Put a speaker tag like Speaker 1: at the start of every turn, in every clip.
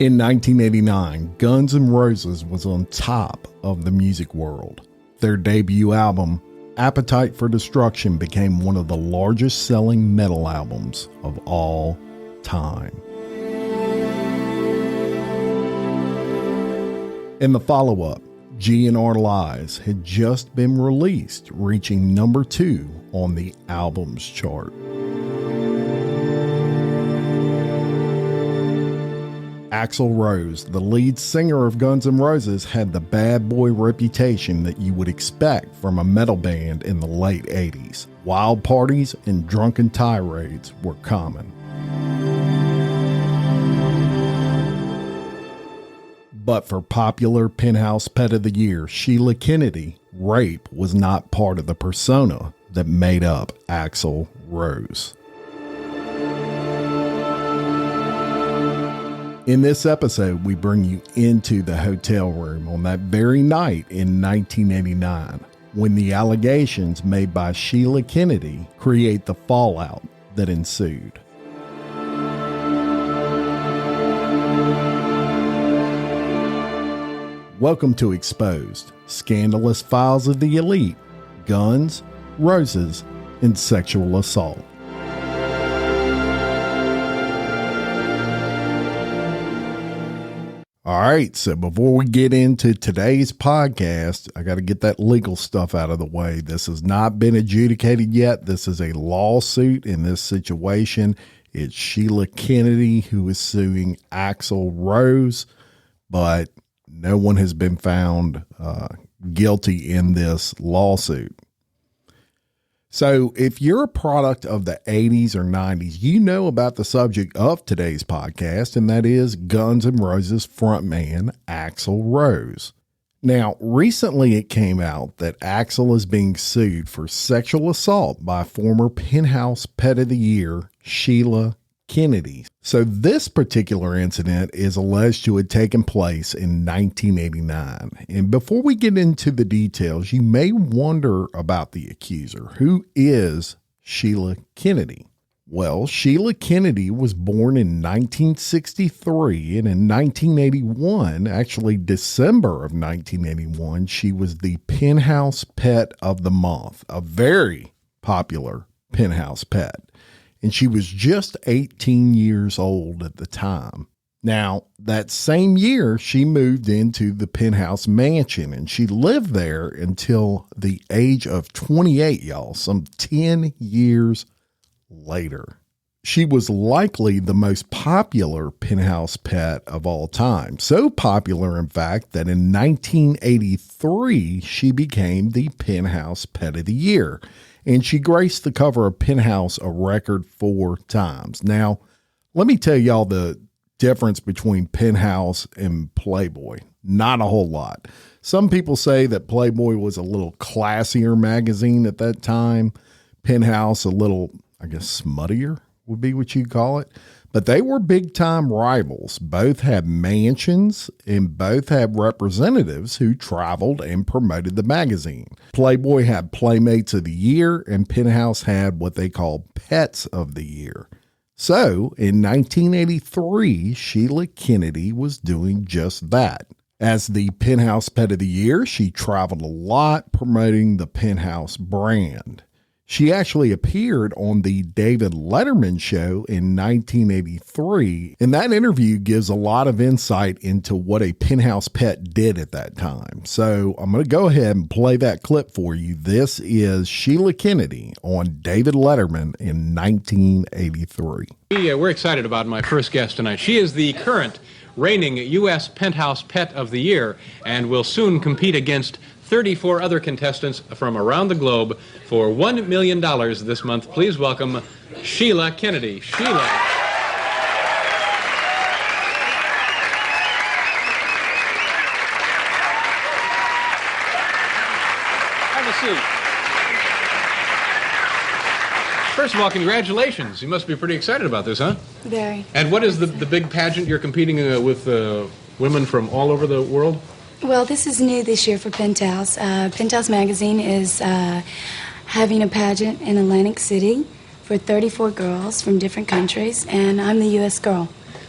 Speaker 1: In 1989, Guns N' Roses was on top of the music world. Their debut album, Appetite for Destruction, became one of the largest selling metal albums of all time. In the follow-up, GNR Lies had just been released, reaching number 2 on the albums chart. Axel Rose, the lead singer of Guns N' Roses, had the bad boy reputation that you would expect from a metal band in the late 80s. Wild parties and drunken tirades were common. But for popular Penthouse Pet of the Year, Sheila Kennedy, rape was not part of the persona that made up Axel Rose. In this episode, we bring you into the hotel room on that very night in 1989, when the allegations made by Sheila Kennedy create the fallout that ensued. Welcome to Exposed, Scandalous Files of the Elite, Guns, Roses, and Sexual Assault. All right, so before we get into today's podcast, I got to get that legal stuff out of the way. This has not been adjudicated yet. This is a lawsuit in this situation. It's Sheila Kennedy who is suing Axel Rose, but no one has been found guilty in this lawsuit. So if you're a product of the 80s or 90s, you know about the subject of today's podcast, and that is Guns N' Roses frontman Axel Rose. Now, recently it came out that Axel is being sued for sexual assault by former Penthouse Pet of the Year, Sheila Kennedy. So this particular incident is alleged to have taken place in 1989. And before we get into the details, you may wonder about the accuser. Who is Sheila Kennedy? Well, Sheila Kennedy was born in 1963, and in 1981, actually December of 1981, she was the Penthouse Pet of the Month, a very popular Penthouse Pet. And she was just 18 years old at the time. Now, that same year, she moved into the Penthouse Mansion, and she lived there until the age of 28, y'all, some 10 years later. She was likely the most popular Penthouse Pet of all time. So popular, in fact, that in 1983, she became the Penthouse Pet of the Year. And she graced the cover of Penthouse a record 4 times. Now, let me tell y'all the difference between Penthouse and Playboy. Not a whole lot. Some people say that Playboy was a little classier magazine at that time. Penthouse a little, I guess, smuttier would be what you'd call it. But they were big-time rivals. Both had mansions and both had representatives who traveled and promoted the magazine. Playboy had Playmates of the Year, and Penthouse had what they called Pets of the Year. So, in 1983, Sheila Kennedy was doing just that. As the Penthouse Pet of the Year, she traveled a lot promoting the Penthouse brand. She actually appeared on the David Letterman show in 1983, and that interview gives a lot of insight into what a Penthouse Pet did at that time. So I'm going to go ahead and play that clip for you. This is Sheila Kennedy on David Letterman in 1983.
Speaker 2: We're excited about my first guest tonight. She is the current reigning U.S. Penthouse Pet of the Year and will soon compete against 34 other contestants from around the globe for $1 million this month. Please welcome Sheila Kennedy. Sheila. Have a seat. First of all, congratulations. You must be pretty excited about this, huh?
Speaker 3: Very.
Speaker 2: And what is the big pageant you're competing with women from all over the world?
Speaker 3: Well, this is new this year for Penthouse. Penthouse Magazine is having a pageant in Atlantic City for 34 girls from different countries, and I'm the U.S. girl.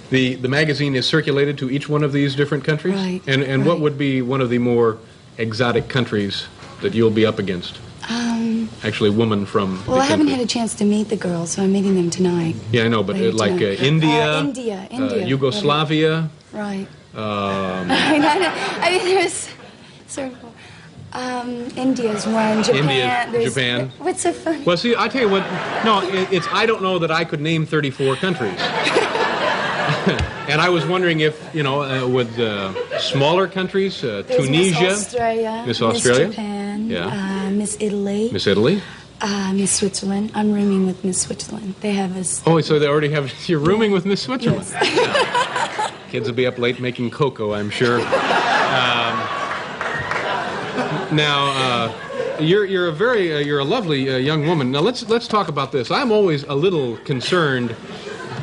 Speaker 2: The magazine is circulated to each one of these different countries?
Speaker 3: Right.
Speaker 2: And what would be one of the more exotic countries that you'll be up against? Actually, a woman from
Speaker 3: Well,
Speaker 2: the
Speaker 3: I haven't
Speaker 2: country.
Speaker 3: had a chance to meet the girls, so I'm meeting them tonight.
Speaker 2: Yeah, I know, but
Speaker 3: Later
Speaker 2: like
Speaker 3: tonight.
Speaker 2: India,
Speaker 3: India.
Speaker 2: Yugoslavia.
Speaker 3: Right.
Speaker 2: Um,
Speaker 3: I mean, there's sort of, India's one. Japan.
Speaker 2: India,
Speaker 3: there's-
Speaker 2: Japan.
Speaker 3: What's so funny?
Speaker 2: Well, see, I tell you what. No, it's I don't know that I could name 34 countries. And I was wondering if would smaller countries,
Speaker 3: There's
Speaker 2: Tunisia,
Speaker 3: Miss Australia,
Speaker 2: Miss
Speaker 3: Japan,
Speaker 2: Yeah.
Speaker 3: Miss Italy,
Speaker 2: Miss Italy.
Speaker 3: Miss Switzerland. I'm rooming with Miss Switzerland. They have us.
Speaker 2: Oh, so they already have. You're rooming with Miss Switzerland.
Speaker 3: Yes.
Speaker 2: Kids will be up late making cocoa, I'm sure. Now, you're a lovely young woman. Now let's talk about this. I'm always a little concerned.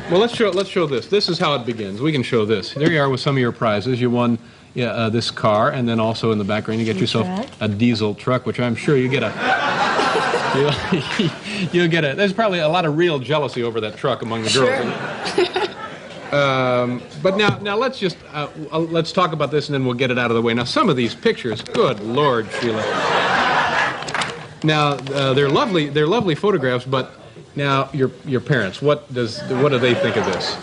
Speaker 2: Well, let's show this. This is how it begins. We can show this. There you are with some of your prizes. You won this car, and then also in the background you get yourself a diesel truck, which I'm sure you get a. You'll get a. There's probably a lot of real jealousy over that truck among the girls.
Speaker 3: Sure.
Speaker 2: But now let's just let's talk about this, and then we'll get it out of the way. Now, some of these pictures, good Lord, Sheila. Now they're lovely. They're lovely photographs, but now your parents. What do they think of this?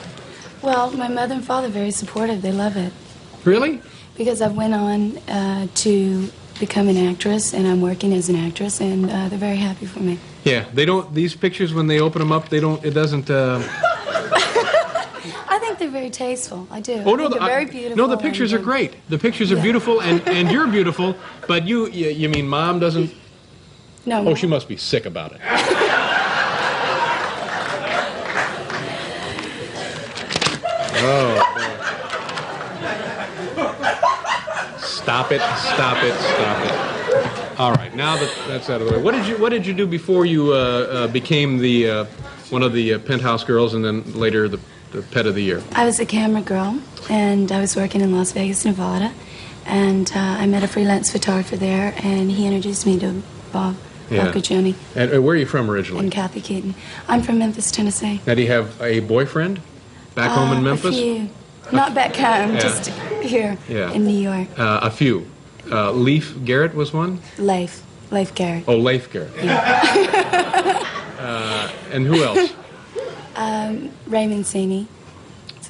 Speaker 3: Well, my mother and father are very supportive. They love it.
Speaker 2: Really?
Speaker 3: Because I went on to become an actress, and I'm working as an actress, and they're very happy for me.
Speaker 2: Yeah. They don't. These pictures, when they open them up, they don't. It doesn't.
Speaker 3: I think they're very tasteful. I do.
Speaker 2: Oh no,
Speaker 3: they're very beautiful.
Speaker 2: No, the pictures are
Speaker 3: and,
Speaker 2: great. The pictures are
Speaker 3: Yeah.
Speaker 2: beautiful, and you're beautiful. But you mean Mom doesn't?
Speaker 3: No.
Speaker 2: Oh, she must be sick about it. Oh. Boy. Stop it! Stop it! Stop it! All right, now that that's out of the way, what did you do before you became the one of the Penthouse girls, and then later the Pet of the Year?
Speaker 3: I was a camera girl, and I was working in Las Vegas, Nevada, and I met a freelance photographer there, and he introduced me to Bob Caccioni
Speaker 2: And where are you from originally?
Speaker 3: and Kathy Keaton. I'm from Memphis, Tennessee.
Speaker 2: Now, do you have a boyfriend back home in Memphis?
Speaker 3: A few. Not back home,
Speaker 2: Yeah.
Speaker 3: just here
Speaker 2: Yeah.
Speaker 3: in New York.
Speaker 2: A few. Leif Garrett was one?
Speaker 3: Leif Garrett.
Speaker 2: Oh, Leif Garrett. And who else?
Speaker 3: Ray Mancini.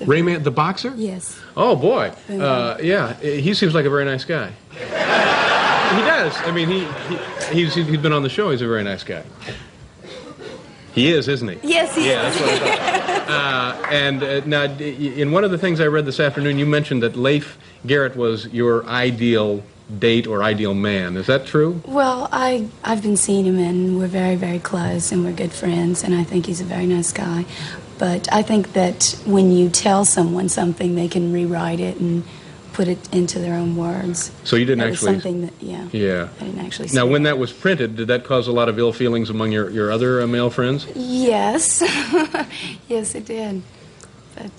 Speaker 2: Rayman, the boxer?
Speaker 3: Yes.
Speaker 2: Oh, boy. Yeah, he seems like a very nice guy. He does. I mean, he's been on the show. He's a very nice guy. He is, isn't he?
Speaker 3: Yes, he
Speaker 2: Yeah,
Speaker 3: is.
Speaker 2: that's what I thought. And now, in one of the things I read this afternoon, you mentioned that Leif Garrett was your ideal date or ideal man. Is that true?
Speaker 3: Well, I've been seeing him, and we're very, very close, and we're good friends, and I think he's a very nice guy. But I think that when you tell someone something, they can rewrite it and put it into their own words.
Speaker 2: So you didn't
Speaker 3: That was
Speaker 2: actually...
Speaker 3: something that, yeah.
Speaker 2: Yeah.
Speaker 3: I didn't actually
Speaker 2: Now,
Speaker 3: say
Speaker 2: when that was printed, did that cause a lot of ill feelings among your other male friends?
Speaker 3: Yes. Yes, it did. But,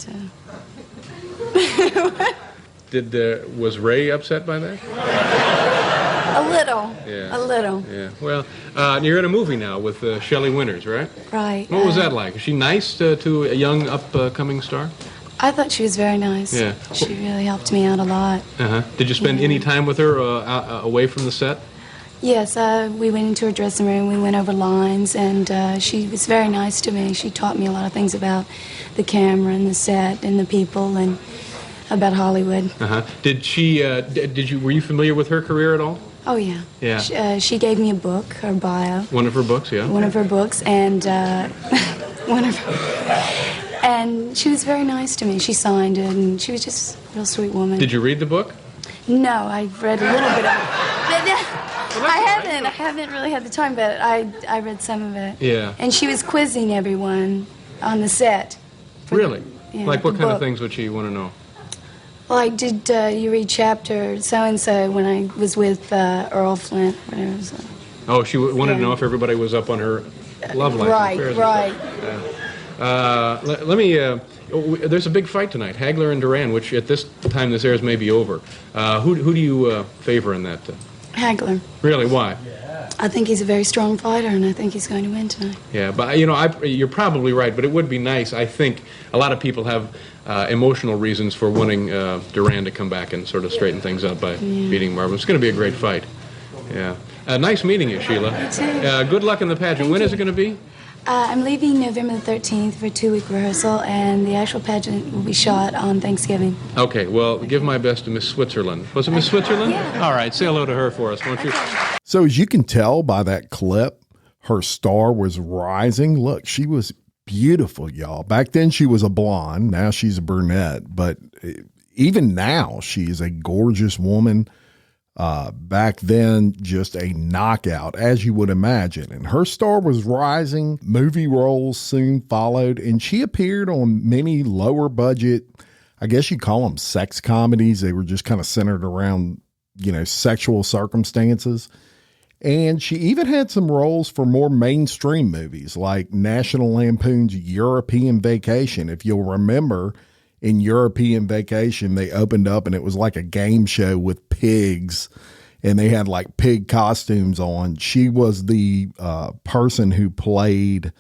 Speaker 2: Was Ray upset by that?
Speaker 3: a little.
Speaker 2: Yeah.
Speaker 3: A little.
Speaker 2: Yeah. Well, you're in a movie now with Shelley Winters, right?
Speaker 3: Right.
Speaker 2: What was that like? Is she nice to a young upcoming star?
Speaker 3: I thought she was very nice.
Speaker 2: Yeah.
Speaker 3: She really helped me out a lot.
Speaker 2: Uh-huh. Did you spend any time with her away from the set?
Speaker 3: Yes, we went into her dressing room, we went over lines, and she was very nice to me. She taught me a lot of things about the camera and the set and the people and about Hollywood.
Speaker 2: Uh-huh. Were you familiar with her career at all?
Speaker 3: Oh, yeah.
Speaker 2: Yeah.
Speaker 3: She gave me a book, her bio,
Speaker 2: One of her books, yeah.
Speaker 3: one of her books, and and she was very nice to me. She signed it, and she was just a real sweet woman.
Speaker 2: Did you read the book?
Speaker 3: No, I've read a little bit of it. I haven't really had the time, but I read some of it.
Speaker 2: Yeah.
Speaker 3: And she was quizzing everyone on the set.
Speaker 2: Really?
Speaker 3: Yeah,
Speaker 2: Like what
Speaker 3: the
Speaker 2: kind of
Speaker 3: book.
Speaker 2: things would she want to know?
Speaker 3: Like, did you read chapter so-and-so when I was with Earl Flint, whatever it was.
Speaker 2: Oh, she wanted to
Speaker 3: Yeah.
Speaker 2: know if everybody was up on her love life.
Speaker 3: Right,
Speaker 2: affairs and
Speaker 3: right.
Speaker 2: stuff. Let me... there's a big fight tonight, Hagler and Duran, which at this time this airs may be over. Who do you favor in that?
Speaker 3: Hagler.
Speaker 2: Really, why?
Speaker 3: I think he's a very strong fighter, and I think he's going to win tonight.
Speaker 2: Yeah, but you're probably right. But it would be nice. I think a lot of people have emotional reasons for wanting Duran to come back and sort of straighten things up by beating Marvin. It's going to be a great fight. Yeah. Nice meeting you, Sheila.
Speaker 3: You too.
Speaker 2: Good luck in the pageant. When is it going to be?
Speaker 3: I'm leaving November the 13th for a 2-week rehearsal, and the actual pageant will be shot on Thanksgiving.
Speaker 2: Okay, well, give my best to Miss Switzerland. Was it Miss Switzerland?
Speaker 3: Yeah.
Speaker 2: All right, say hello to her for us, won't you?
Speaker 1: So as you can tell by that clip, her star was rising. Look, she was beautiful, y'all. Back then she was a blonde. Now she's a brunette. But even now, she is a gorgeous woman. Back then, just a knockout, as you would imagine. And her star was rising. Movie roles soon followed. And she appeared on many lower budget, I guess you call them sex comedies. They were just kind of centered around, sexual circumstances. And she even had some roles for more mainstream movies like National Lampoon's European Vacation. If you'll remember, in European Vacation, they opened up and it was like a game show with pigs and they had like pig costumes on. She was the person who played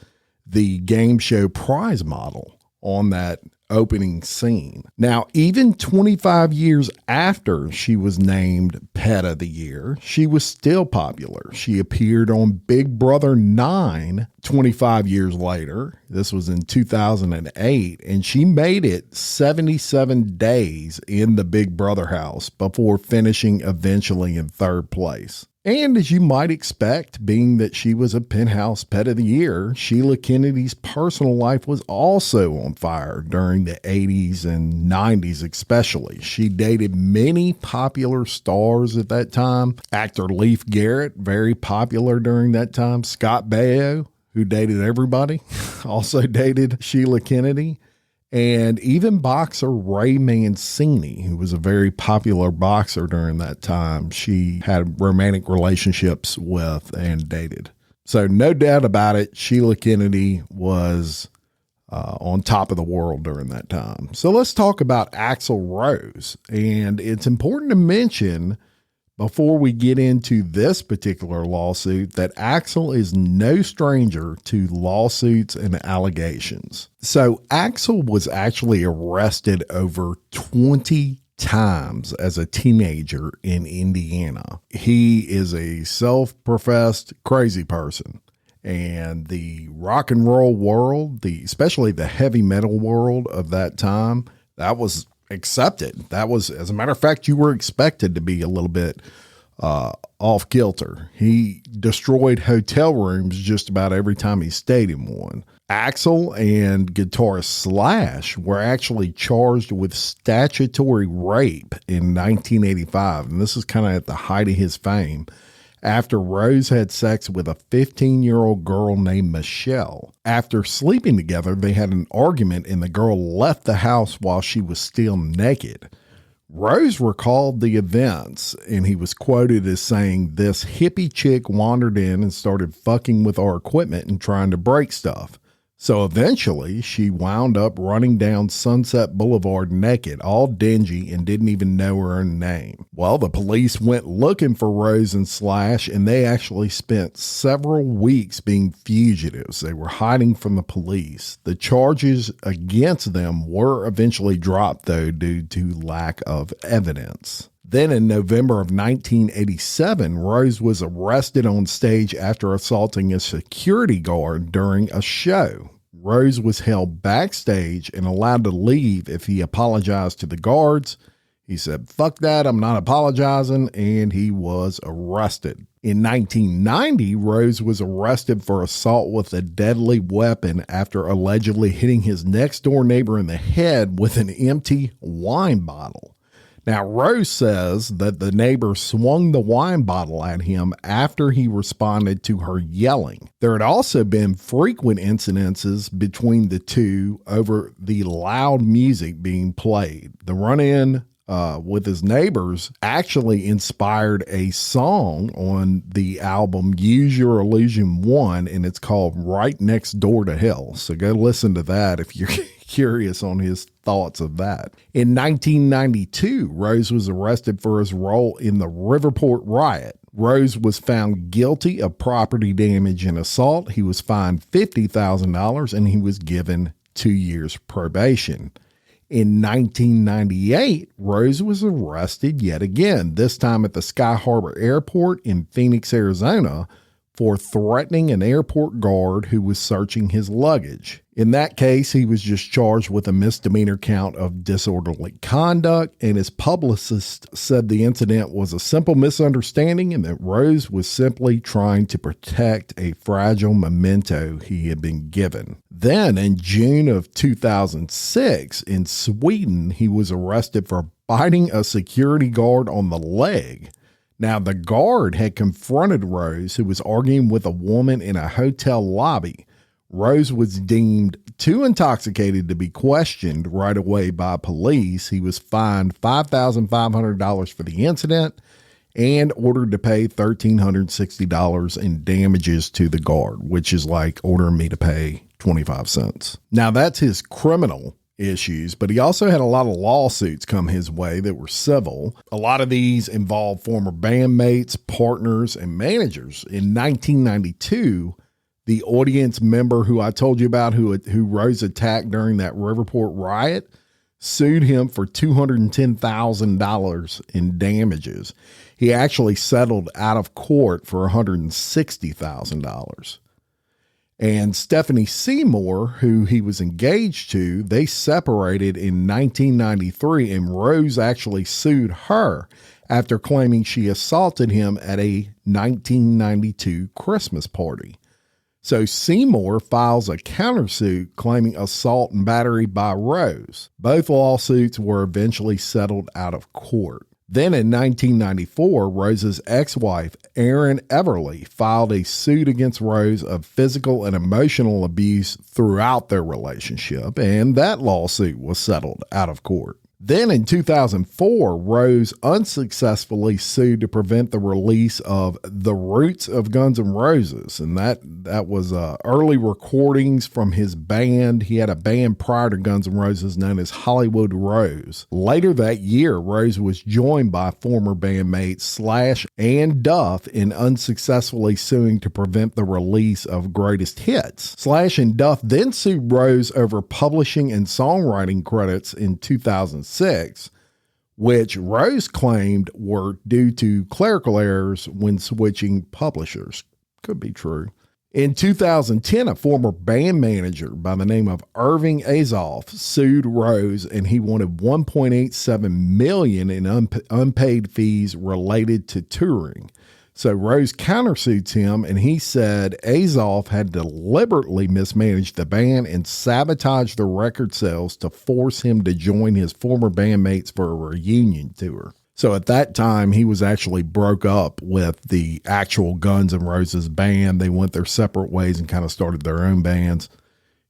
Speaker 1: the game show prize model on that opening scene. Now, even 25 years after she was named Pet of the Year, she was still popular. She appeared on Big Brother 9 25 years later. This was in 2008, and she made it 77 days in the Big Brother house before finishing eventually in third place. And as you might expect, being that she was a Penthouse Pet of the Year, Sheila Kennedy's personal life was also on fire during the 80s and 90s especially. She dated many popular stars at that time. Actor Leif Garrett, very popular during that time. Scott Baio, who dated everybody, also dated Sheila Kennedy. And even boxer Ray Mancini, who was a very popular boxer during that time, she had romantic relationships with and dated. So no doubt about it, Sheila Kennedy was on top of the world during that time. So let's talk about Axel Rose. And it's important to mention before we get into this particular lawsuit that Axel is no stranger to lawsuits and allegations. So Axel was actually arrested over 20 times as a teenager in Indiana. He is a self-professed crazy person. And the rock and roll world, especially the heavy metal world of that time, that was accepted. That was, as a matter of fact, you were expected to be a little bit off kilter. He destroyed hotel rooms just about every time he stayed in one. Axel and guitarist Slash were actually charged with statutory rape in 1985. And this is kind of at the height of his fame, after Rose had sex with a 15-year-old girl named Michelle. After sleeping together, they had an argument and the girl left the house while she was still naked. Rose recalled the events, and he was quoted as saying, "This hippie chick wandered in and started fucking with our equipment and trying to break stuff. So eventually she wound up running down Sunset Boulevard naked, all dingy, and didn't even know her own name." Well, the police went looking for Rose and Slash, and they actually spent several weeks being fugitives. They were hiding from the police. The charges against them were eventually dropped, though, due to lack of evidence. Then in November of 1987, Rose was arrested on stage after assaulting a security guard during a show. Rose was held backstage and allowed to leave if he apologized to the guards. He said, "Fuck that, I'm not apologizing," and he was arrested. In 1990, Rose was arrested for assault with a deadly weapon after allegedly hitting his next-door neighbor in the head with an empty wine bottle. Now, Rose says that the neighbor swung the wine bottle at him after he responded to her yelling. There had also been frequent incidences between the two over the loud music being played. The run-in with his neighbors actually inspired a song on the album Use Your Illusion 1, and it's called Right Next Door to Hell. So go listen to that if you're curious on his thoughts of that. In 1992, Rose was arrested for his role in the Riverport riot. Rose was found guilty of property damage and assault. He was fined $50,000 and he was given 2 years probation. In 1998, Rose was arrested yet again, this time at the Sky Harbor Airport in Phoenix, Arizona, for threatening an airport guard who was searching his luggage. In that case, he was just charged with a misdemeanor count of disorderly conduct, and his publicist said the incident was a simple misunderstanding and that Rose was simply trying to protect a fragile memento he had been given. Then, in June of 2006, in Sweden, he was arrested for biting a security guard on the leg. Now, the guard had confronted Rose, who was arguing with a woman in a hotel lobby. Rose was deemed too intoxicated to be questioned right away by police. He was fined $5,500 for the incident and ordered to pay $1,360 in damages to the guard, which is like ordering me to pay 25 cents. Now, that's his criminal issues, but he also had a lot of lawsuits come his way that were civil. A lot of these involved former bandmates, partners, and managers. In 1992, the audience member who I told you about who Rose attacked during that Riverport riot sued him for $210,000 in damages. He actually settled out of court for $160,000. And Stephanie Seymour, who he was engaged to, they separated in 1993, and Rose actually sued her after claiming she assaulted him at a 1992 Christmas party. So Seymour files a countersuit claiming assault and battery by Rose. Both lawsuits were eventually settled out of court. Then in 1994, Rose's ex-wife, Erin Everly, filed a suit against Rose of physical and emotional abuse throughout their relationship, and that lawsuit was settled out of court. Then in 2004, Rose unsuccessfully sued to prevent the release of The Roots of Guns N' Roses, and that was early recordings from his band. He had a band prior to Guns N' Roses known as Hollywood Rose. Later that year, Rose was joined by former bandmates Slash and Duff in unsuccessfully suing to prevent the release of Greatest Hits. Slash and Duff then sued Rose over publishing and songwriting credits in 2006, which Rose claimed were due to clerical errors when switching publishers. Could be true. In 2010, a former band manager by the name of Irving Azoff sued Rose, and he wanted $1.87 million in unpaid fees related to touring. So Rose countersuits him, and he said Azoff had deliberately mismanaged the band and sabotaged the record sales to force him to join his former bandmates for a reunion tour. So at that time, he was actually broke up with the actual Guns N' Roses band. They went their separate ways and kind of started their own bands.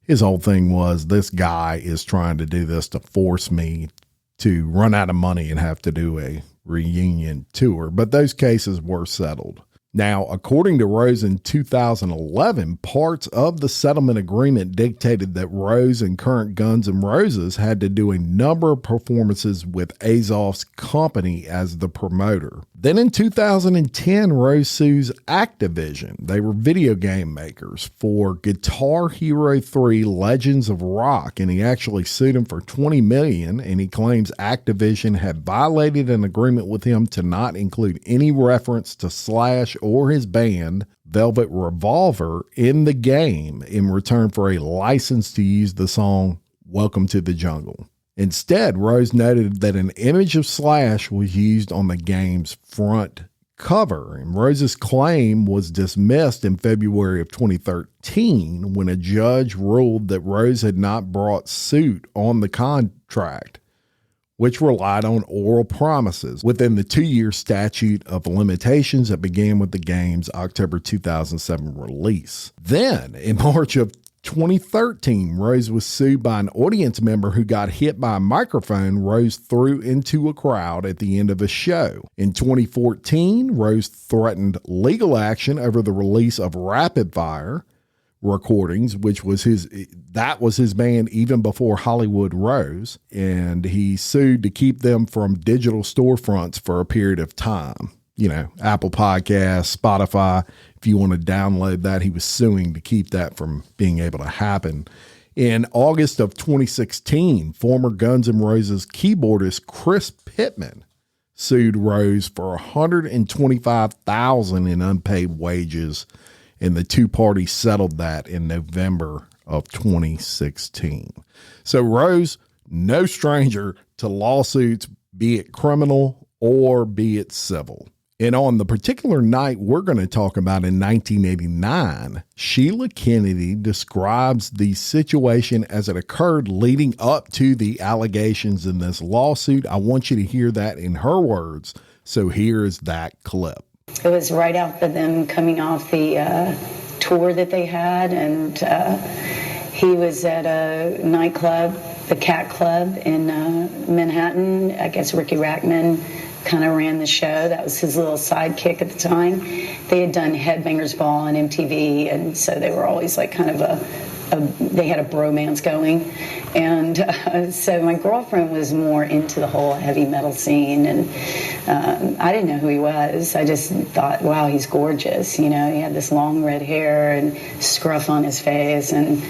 Speaker 1: His whole thing was, this guy is trying to do this to force me to run out of money and have to do a reunion tour, but those cases were settled. Now, according to Rose in 2011, parts of the settlement agreement dictated that Rose and current Guns N' Roses had to do a number of performances with Azoff's company as the promoter. Then in 2010, Rose sues Activision. They were video game makers for Guitar Hero 3 Legends of Rock, and he actually sued him for $20 million, and he claims Activision had violated an agreement with him to not include any reference to Slash or his band Velvet Revolver in the game in return for a license to use the song Welcome to the Jungle. Instead, Rose noted that an image of Slash was used on the game's front cover, and Rose's claim was dismissed in February of 2013 when a judge ruled that Rose had not brought suit on the contract, which relied on oral promises within the 2-year statute of limitations that began with the game's October 2007 release. Then, in March of 2013, Rose was sued by an audience member who got hit by a microphone Rose threw into a crowd at the end of a show. In 2014, Rose threatened legal action over the release of Rapid Fire recordings, which was his band even before Hollywood Rose, and he sued to keep them from digital storefronts for a period of time. You know, Apple Podcasts, Spotify, if you want to download that, he was suing to keep that from being able to happen. In August of 2016, former Guns N' Roses keyboardist Chris Pittman sued Rose for $125,000 in unpaid wages, and the two parties settled that in November of 2016. So Rose, no stranger to lawsuits, be it criminal or be it civil. And on the particular night we're going to talk about in 1989, Sheila Kennedy describes the situation as it occurred leading up to the allegations in this lawsuit. I want you to hear that in her words. So here's that clip.
Speaker 4: It was right after them coming off the tour that they had, and he was at a nightclub, the Cat Club in Manhattan. I guess Ricky Rackman kind of ran the show. That was his little sidekick at the time. They had done Headbangers Ball on MTV, and so they were always like kind of they had a bromance going. And so my girlfriend was more into the whole heavy metal scene, and I didn't know who he was. I just thought, wow, he's gorgeous. You know, he had this long red hair and scruff on his face, and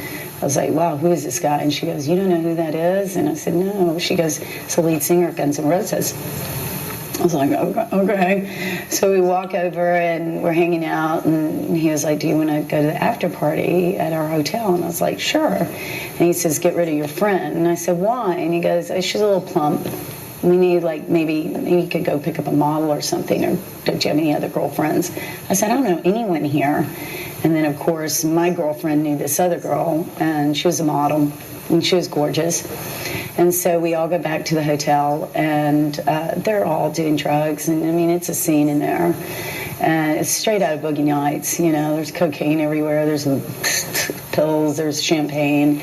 Speaker 4: I was like, wow, who is this guy? And she goes, you don't know who that is? And I said, no. She goes, it's the lead singer of Guns N' Roses. I was like, okay. So we walk over and we're hanging out, and he was like, do you want to go to the after party at our hotel? And I was like, sure. And he says, get rid of your friend. And I said, why? And he goes, she's a little plump. We need, like, maybe you could go pick up a model or something, or don't you have any other girlfriends? I said, I don't know anyone here. And then, of course, my girlfriend knew this other girl, and she was a model, and she was gorgeous. And so we all go back to the hotel, and they're all doing drugs. And, I mean, it's a scene in there. And it's straight out of Boogie Nights. You know, there's cocaine everywhere. There's pills. There's champagne.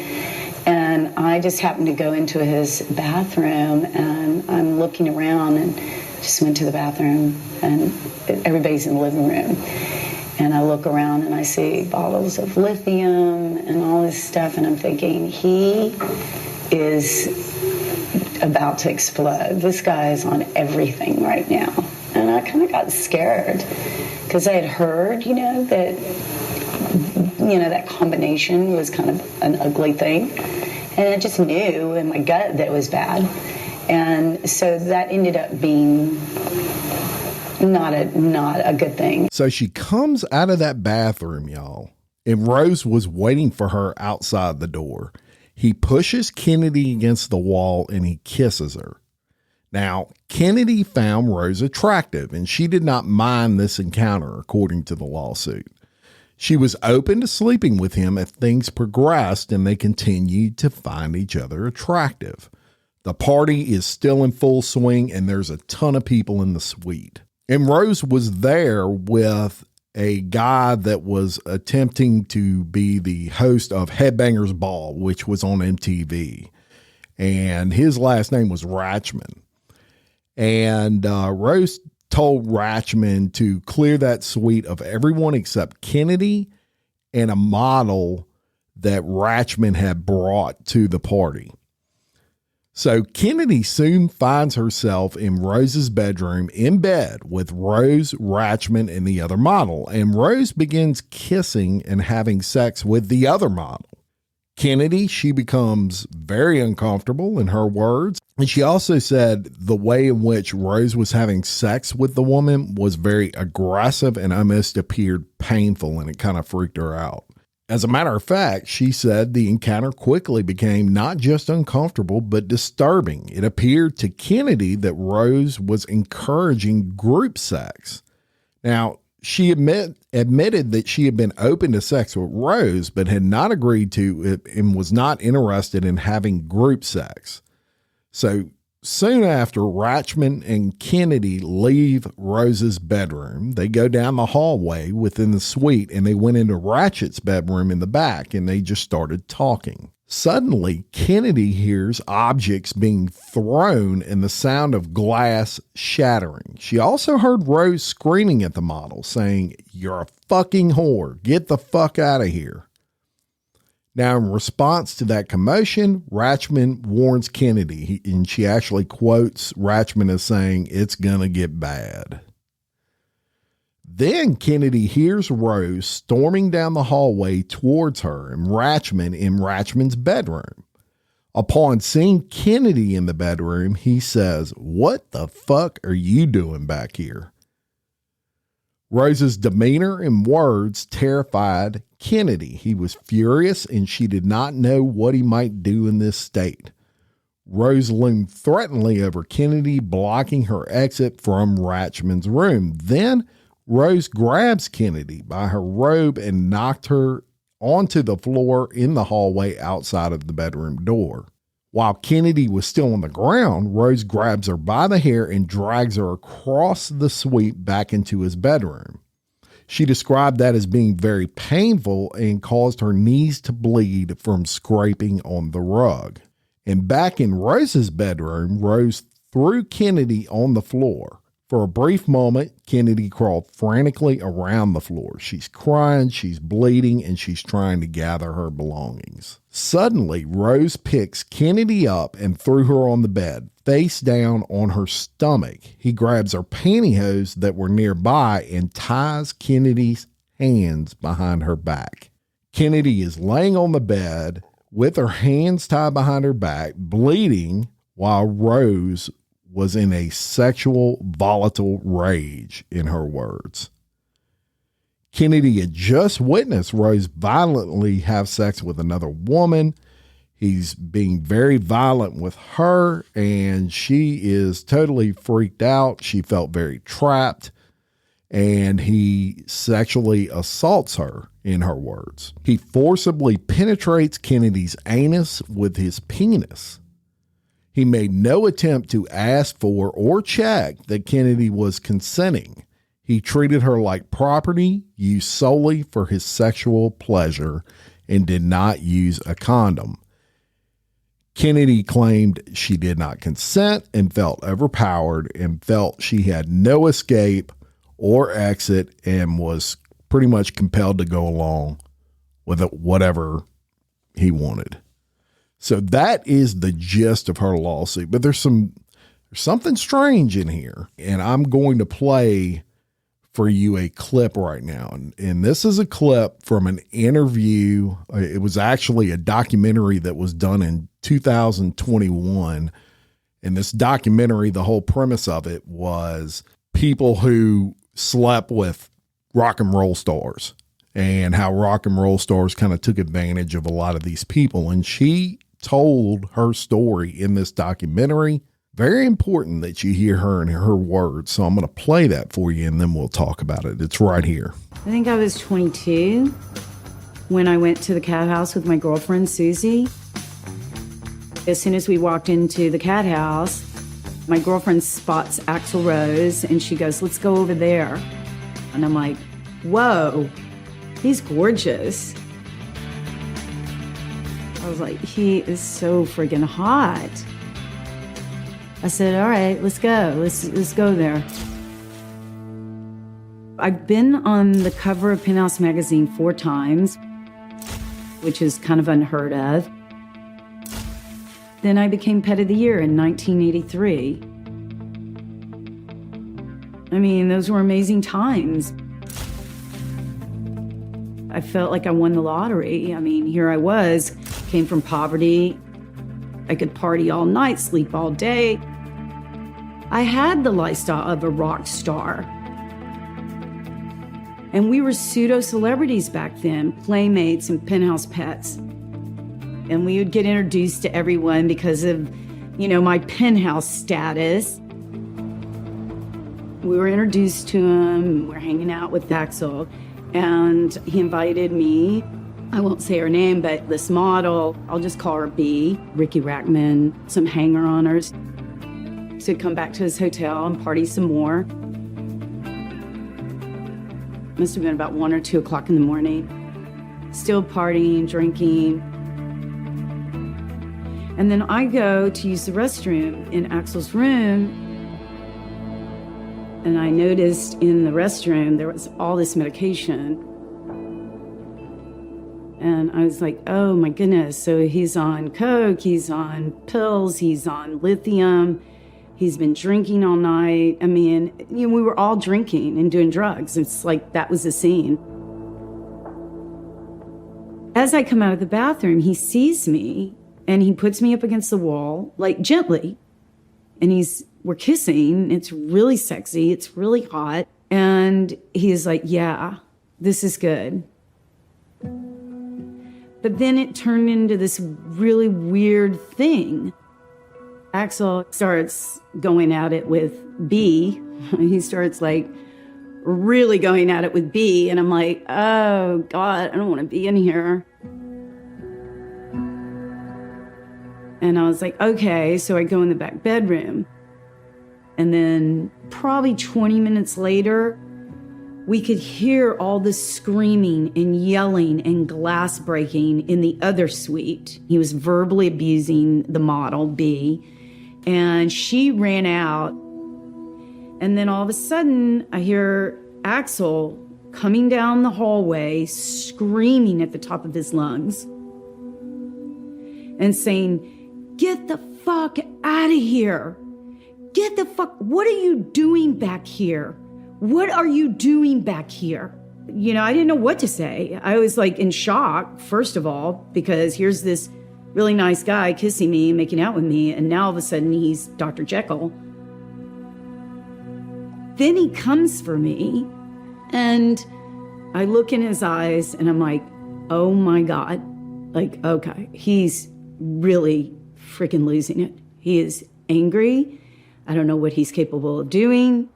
Speaker 4: And I just happened to go into his bathroom, and I'm looking around, and just went to the bathroom, and everybody's in the living room. And I look around, and I see bottles of lithium and all this stuff, and I'm thinking, he is about to explode. This guy is on everything right now. And I kind of got scared, because I had heard, that combination was kind of an ugly thing. And I just knew in my gut that it was bad. And so that ended up being not a good thing.
Speaker 1: So she comes out of that bathroom, y'all, and Rose was waiting for her outside the door. He pushes Kennedy against the wall and he kisses her. Now, Kennedy found Rose attractive, and she did not mind this encounter, according to the lawsuit. She was open to sleeping with him if things progressed and they continued to find each other attractive. The party is still in full swing, and there's a ton of people in the suite. And Rose was there with a guy that was attempting to be the host of Headbangers Ball, which was on MTV. And his last name was Ratchman. And Rose told Ratchman to clear that suite of everyone except Kennedy and a model that Ratchman had brought to the party. So Kennedy soon finds herself in Rose's bedroom in bed with Rose, Ratchman, and the other model. And Rose begins kissing and having sex with the other model. Kennedy, she becomes very uncomfortable, in her words. And she also said the way in which Rose was having sex with the woman was very aggressive and almost appeared painful, and it kind of freaked her out. As a matter of fact, she said the encounter quickly became not just uncomfortable, but disturbing. It appeared to Kennedy that Rose was encouraging group sex. Now, she admitted that she had been open to sex with Rose, but had not agreed to it and was not interested in having group sex. So soon after, Ratchman and Kennedy leave Rose's bedroom. They go down the hallway within the suite, and they went into Ratchet's bedroom in the back, and they just started talking. Suddenly, Kennedy hears objects being thrown and the sound of glass shattering. She also heard Rose screaming at the model, saying, "You're a fucking whore. Get the fuck out of here." Now, in response to that commotion, Ratchman warns Kennedy, and she actually quotes Ratchman as saying, "It's going to get bad." Then Kennedy hears Rose storming down the hallway towards her and Rachman in Rachman's bedroom. Upon seeing Kennedy in the bedroom, he says, "What the fuck are you doing back here?" Rose's demeanor and words terrified Kennedy. He was furious and she did not know what he might do in this state. Rose loomed threateningly over Kennedy, blocking her exit from Rachman's room. Then Rose grabs Kennedy by her robe and knocked her onto the floor in the hallway outside of the bedroom door. While Kennedy was still on the ground, Rose grabs her by the hair and drags her across the suite back into his bedroom. She described that as being very painful and caused her knees to bleed from scraping on the rug. And back in Rose's bedroom, Rose threw Kennedy on the floor. For a brief moment, Kennedy crawled frantically around the floor. She's crying, she's bleeding, and she's trying to gather her belongings. Suddenly, Rose picks Kennedy up and threw her on the bed, face down on her stomach. He grabs her pantyhose that were nearby and ties Kennedy's hands behind her back. Kennedy is laying on the bed with her hands tied behind her back, bleeding, while Rose was in a sexual, volatile rage, in her words. Kennedy had just witnessed Rose violently have sex with another woman. He's being very violent with her, and she is totally freaked out. She felt very trapped, and he sexually assaults her, in her words. He forcibly penetrates Kennedy's anus with his penis. He made no attempt to ask for or check that Kennedy was consenting. He treated her like property used solely for his sexual pleasure and did not use a condom. Kennedy claimed she did not consent and felt overpowered and felt she had no escape or exit and was pretty much compelled to go along with whatever he wanted. So that is the gist of her lawsuit. But there's something strange in here. And I'm going to play for you a clip right now. And this is a clip from an interview. It was actually a documentary that was done in 2021. And this documentary, the whole premise of it was people who slept with rock and roll stars and how rock and roll stars kind of took advantage of a lot of these people. And she told her story in this documentary. Very important that you hear her and her words. So I'm going to play that for you and then we'll talk about it. It's right here.
Speaker 4: I think I was 22 when I went to the cat house with my girlfriend, Susie. As soon as we walked into the cat house, my girlfriend spots Axel Rose and she goes, "Let's go over there." And I'm like, whoa, he's gorgeous. I was like, he is so friggin' hot. I said, all right, let's go. Let's go there. I've been on the cover of Penthouse magazine 4 times, which is kind of unheard of. Then I became Pet of the Year in 1983. I mean, those were amazing times. I felt like I won the lottery. I mean, here I was, came from poverty. I could party all night, sleep all day. I had the lifestyle of a rock star. And we were pseudo-celebrities back then, playmates and Penthouse Pets. And we would get introduced to everyone because of, my penthouse status. We were introduced to him, we're hanging out with Axel, and he invited me, I won't say her name, but this model, I'll just call her B, Ricky Rackman, some hanger-oners, to come back to his hotel and party some more. Must have been about 1 or 2 o'clock in the morning. Still partying, drinking. And then I go to use the restroom in Axel's room, and I noticed in the restroom there was all this medication. And I was like, oh my goodness, so he's on coke, he's on pills, he's on lithium. He's been drinking all night. I mean, we were all drinking and doing drugs. It's like that was the scene. As I come out of the bathroom, he sees me and he puts me up against the wall, like gently. And we're kissing. It's really sexy. It's really hot. And he's like, yeah, this is good. But then it turned into this really weird thing. Axel starts going at it with B. He starts like really going at it with B. And I'm like, oh God, I don't want to be in here. And I was like, okay. So I go in the back bedroom. And then probably 20 minutes later, we could hear all the screaming and yelling and glass breaking in the other suite. He was verbally abusing the model, B, and she ran out. And then all of a sudden, I hear Axel coming down the hallway, screaming at the top of his lungs and saying, "Get the fuck out of here. Get the fuck, what are you doing back here? What are you doing back here?" I didn't know what to say. I was like in shock, first of all, because here's this really nice guy kissing me and making out with me, and now all of a sudden he's Dr. Jekyll. Then he comes for me, and I look in his eyes and I'm like, oh my God. Like, okay, he's really freaking losing it. He is angry. I don't know what he's capable of doing.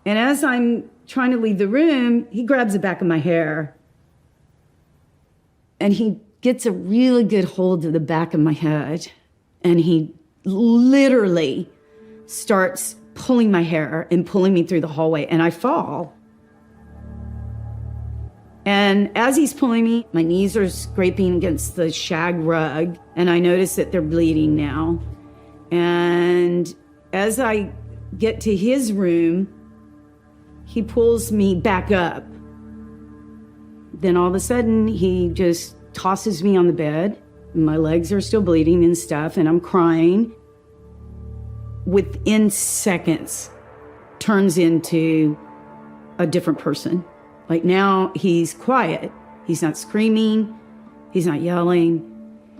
Speaker 4: And as I'm trying to leave the room, he grabs the back of my hair. And he gets a really good hold of the back of my head. And he literally starts pulling my hair and pulling me through the hallway. And I fall. And as he's pulling me, my knees are scraping against the shag rug. And I notice that they're bleeding now. And as I get to his room, he pulls me back up. Then all of a sudden, he just tosses me on the bed. My legs are still bleeding and stuff, and I'm crying. Within seconds, turns into a different person. Like now, he's quiet. He's not screaming. He's not yelling.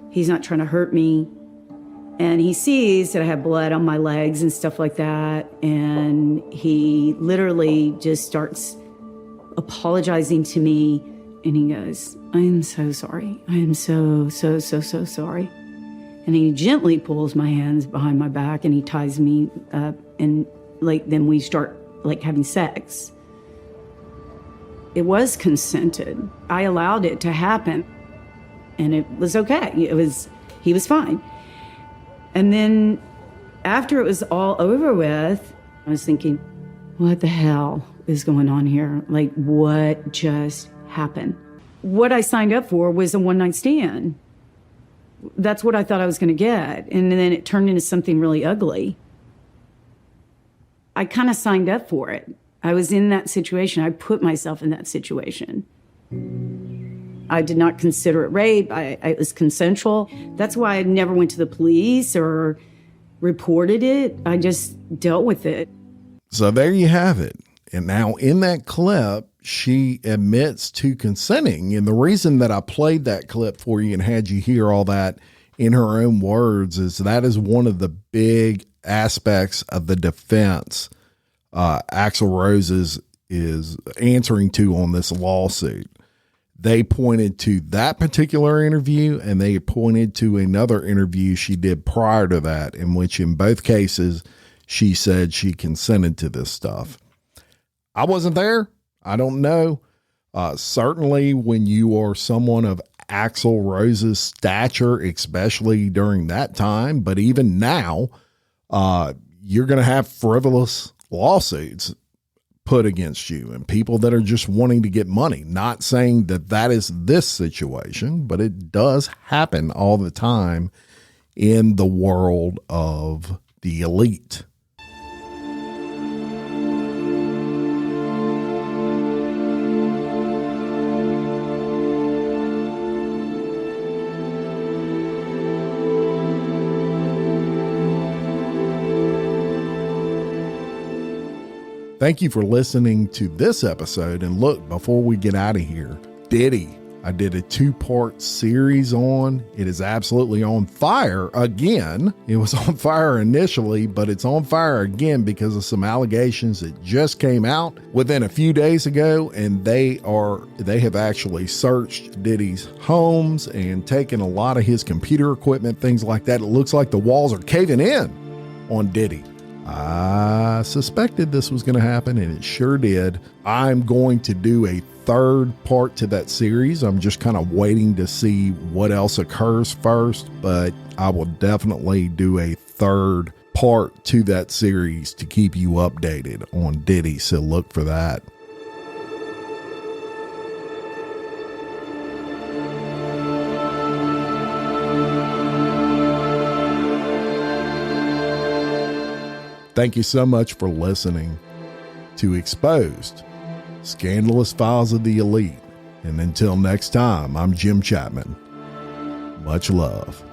Speaker 4: He's not trying to hurt me. And he sees that I have blood on my legs and stuff like that. And he literally just starts apologizing to me. And he goes, "I am so sorry. I am so sorry." And he gently pulls my hands behind my back and he ties me up. And then we start having sex. It was consented. I allowed it to happen. And it was okay. He was fine. And then after it was all over with, I was thinking, what the hell is going on here? Like, what just happened? What I signed up for was a one-night stand. That's what I thought I was going to get. And then it turned into something really ugly. I kind of signed up for it. I was in that situation. I put myself in that situation. I did not consider it rape. It was consensual. That's why I never went to the police or reported it. I just dealt with it.
Speaker 1: So there you have it. And now in that clip, she admits to consenting. And the reason that I played that clip for you and had you hear all that in her own words is that is one of the big aspects of the defense Axel Rose is answering to on this lawsuit. They pointed to that particular interview and they pointed to another interview she did prior to that, in which in both cases, she said she consented to this stuff. I wasn't there. I don't know. Certainly when you are someone of Axel Rose's stature, especially during that time, but even now, you're going to have frivolous lawsuits put against you and people that are just wanting to get money. Not saying that that is this situation, but it does happen all the time in the world of the elite. Thank you for listening to this episode. And look, before we get out of here, Diddy, I did a 2-part series on. It is absolutely on fire again. It was on fire initially, but it's on fire again because of some allegations that just came out within a few days ago. And they have actually searched Diddy's homes and taken a lot of his computer equipment, things like that. It looks like the walls are caving in on Diddy. I suspected this was going to happen, and it sure did. I'm going to do a 3rd part to that series. I'm just kind of waiting to see what else occurs first, but I will definitely do a 3rd part to that series to keep you updated on Diddy, so look for that. Thank you so much for listening to Exposed, Scandalous Files of the Elite. And until next time, I'm Jim Chapman. Much love.